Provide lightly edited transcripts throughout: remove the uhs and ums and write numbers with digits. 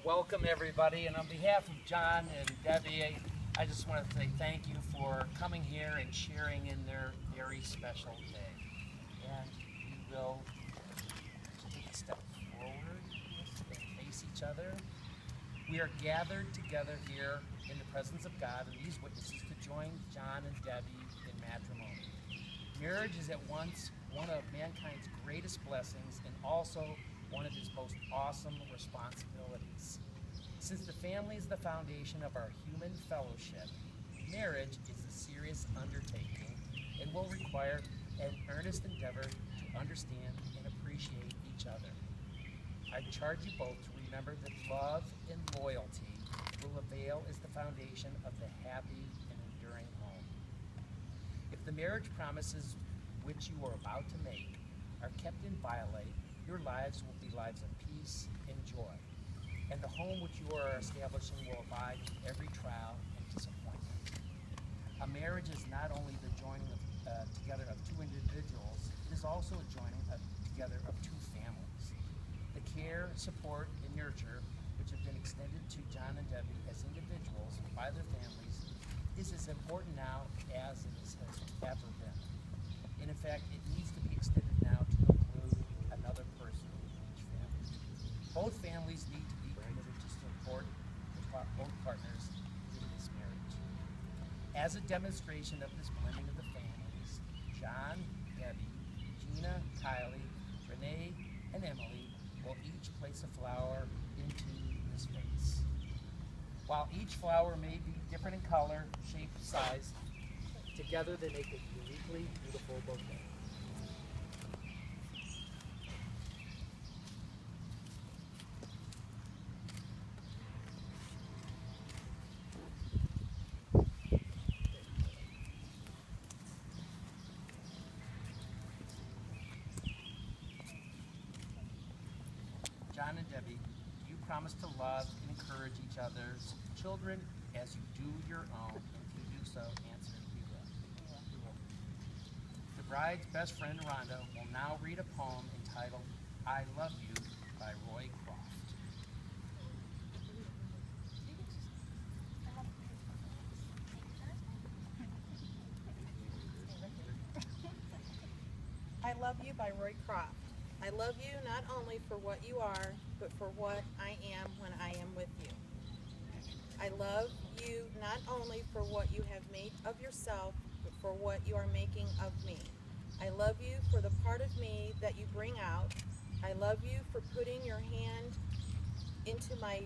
Welcome everybody, and on behalf of John and Debbie, I just want to say thank you for coming here and sharing in their very special day. And we will take a step forward and face each other. We are gathered together here in the presence of God and these witnesses to join John and Debbie in matrimony. Marriage is at once one of mankind's greatest blessings and also one of his most awesome responsibilities. Since the family is the foundation of our human fellowship, marriage is a serious undertaking and will require an earnest endeavor to understand and appreciate each other. I charge you both to remember that love and loyalty will avail as the foundation of the happy and enduring home. If the marriage promises which you are about to make are kept inviolate, your lives will be lives of peace and joy, and the home which you are establishing will abide every trial and disappointment. A marriage is not only the joining together of two individuals, it is also a joining together of two families. The care, support, and nurture which have been extended to John and Debbie as individuals by their families is as important now as it has ever been. And in fact, it needs to be extended now to include another person in each family. Both families need to be committed to support both partners in this marriage. As a demonstration of this blending of the families, John, Debbie, Gina, Kylie, Renee, and Emily will each place a flower into this vase. While each flower may be different in color, shape, size, together they make a uniquely beautiful bouquet. John and Debbie, you promise to love and encourage each other's children as you do your own, and if you do so, answer, we will. The bride's best friend, Rhonda, will now read a poem entitled, I Love You by Roy Croft. I Love You by Roy Croft. I love you not only for what you are, but for what I am when I am with you. I love you not only for what you have made of yourself, but for what you are making of me. I love you for the part of me that you bring out. I love you for putting your hand into my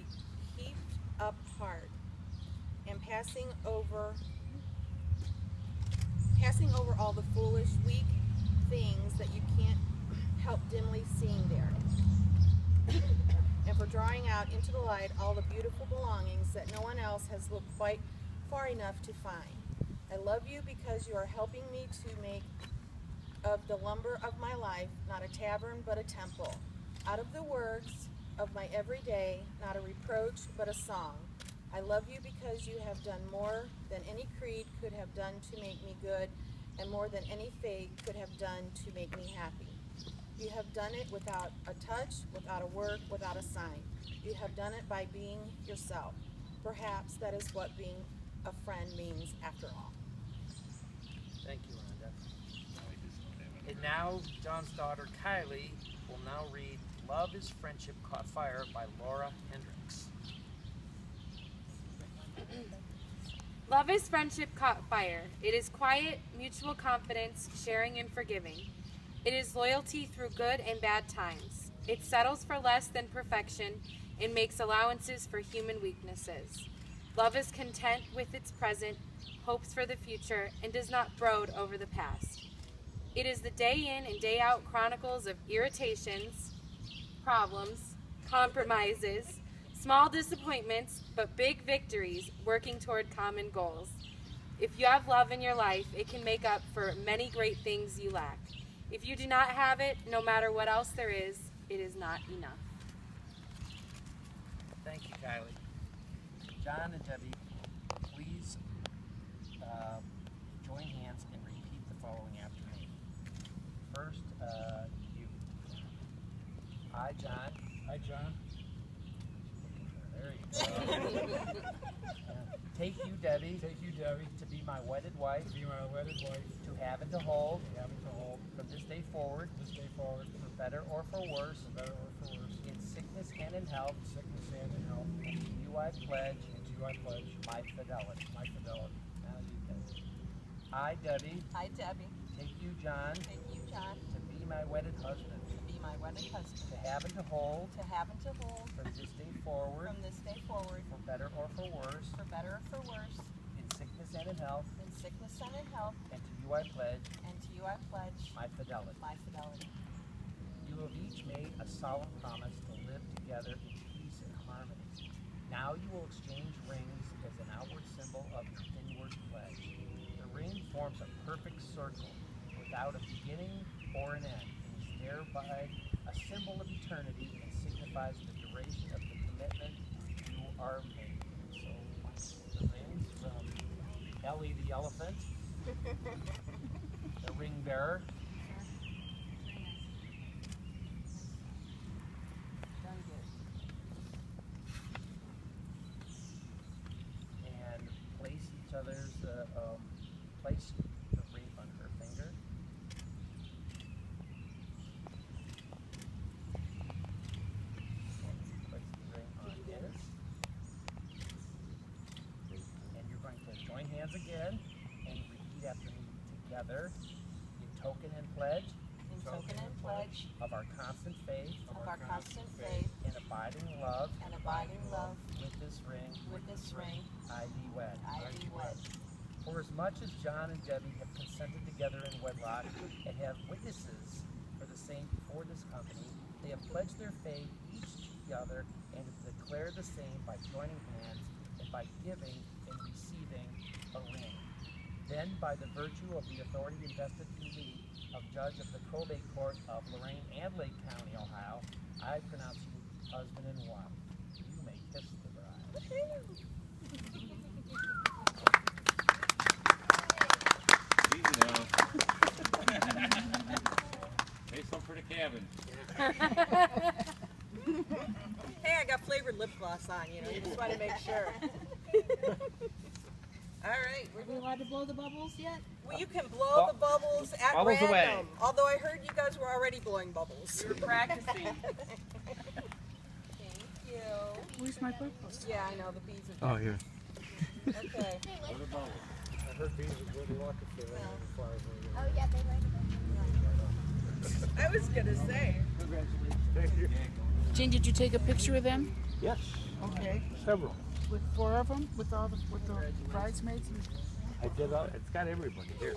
heaped up heart and passing over all the foolish, weak things that you can't help dimly seeing there, and for drawing out into the light all the beautiful belongings that no one else has looked quite far enough to find. I love you because you are helping me to make of the lumber of my life not a tavern but a temple, out of the words of my everyday not a reproach but a song. I love you because you have done more than any creed could have done to make me good, and more than any fate could have done to make me happy. You have done it without a touch, without a word, without a sign. You have done it by being yourself. Perhaps that is what being a friend means after all. Thank you, Rhonda. And now, John's daughter, Kylie, will now read Love is Friendship Caught Fire by Laura Hendricks. Love is friendship caught fire. It is quiet, mutual confidence, sharing and forgiving. It is loyalty through good and bad times. It settles for less than perfection and makes allowances for human weaknesses. Love is content with its present, hopes for the future, and does not brood over the past. It is the day in and day out chronicles of irritations, problems, compromises, small disappointments, but big victories working toward common goals. If you have love in your life, it can make up for many great things you lack. If you do not have it, no matter what else there is, it is not enough. Thank you, Kylie. John and Debbie, please join hands and repeat the following after me. First, you. I, John. Hi, John. There you go. Take you, Debbie. Take you, Debbie, To be my wedded wife. to be my wedded wife, To have and to hold. to have and to hold, From this day forward. this day forward, For better or for worse. for better or for worse, In sickness and in health. in sickness and in health. And to you I pledge And to you I pledge my fidelity. my fidelity. Now you can. I, Debbie. I, Debbie, Take you, John. take you, John, To be my wedded husband. to be my wedded husband, To have and to hold. to have and to hold From this day forward. from this day forward, For better or for worse. for better or for worse, In sickness and in health. in sickness and in health, And to you I pledge and to you I pledge my fidelity. my fidelity. You have each made a solemn promise to live together in peace and harmony. Now you will exchange rings as an outward symbol of your inward pledge. The ring forms a perfect circle without a beginning or an end, and is thereby a symbol of eternity and signifies the duration of the commitment you are making. So the rings from Ellie the elephant, the ring bearer. And place each other's, place the ring on her finger. Place the ring on his. And you're going to join hands again and repeat after me together. In token and pledge In token and pledge of our constant faith of our constant faith and abiding love, and abiding love, with this ring, with this ring, I thee wed. I thee wed. For as much as John and Debbie have consented together in wedlock and have witnesses for the same before this company, they have pledged their faith each to the other and have declared the same by joining hands and by giving and receiving a ring. Then, by the virtue of the authority invested in me of judge of the probate court of Lorain and Lake County, Ohio, I pronounce you husband and wife. You may kiss the bride. Easy now. Pay some for the cabin. Hey, I got flavored lip gloss on, you know, you just want to make sure. All right, Are we allowed to blow the bubbles yet? well, you can blow the bubbles at Bubbles random. away. Although I heard you guys were already blowing bubbles. We're practicing. Thank you. Where's my bubbles? Yeah, I know, the bees are Oh, here. okay. What about I heard bees are good luck if they're having the flowers. Oh yeah, they like it. I was gonna say. Thank you. Jane, did you take a picture with them? Yes, Okay. several. With 4 of them? With all the bridesmaids? I did, it's got everybody here.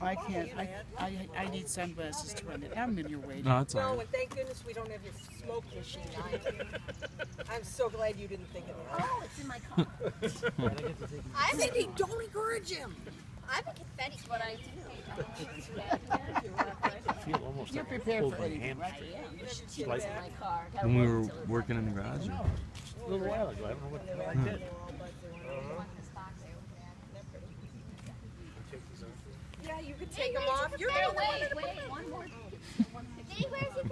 I can't. I need sunglasses to run it. I'm in your way. No, it's No, alright. and thank goodness we don't have your smoke machine on. I'm so glad you didn't think of that. Oh, it's in my car. I'm Cindy, don't encourage him. I'm a confetti. What I do. I feel almost You're like I prepared pulled for my anything, hamstring. right? It's like My car. When we were working in the garage. Or... a little while ago, I don't know what the hell I did. Yeah, you could take them off. You're the one. Wait, one more. Dave, where's your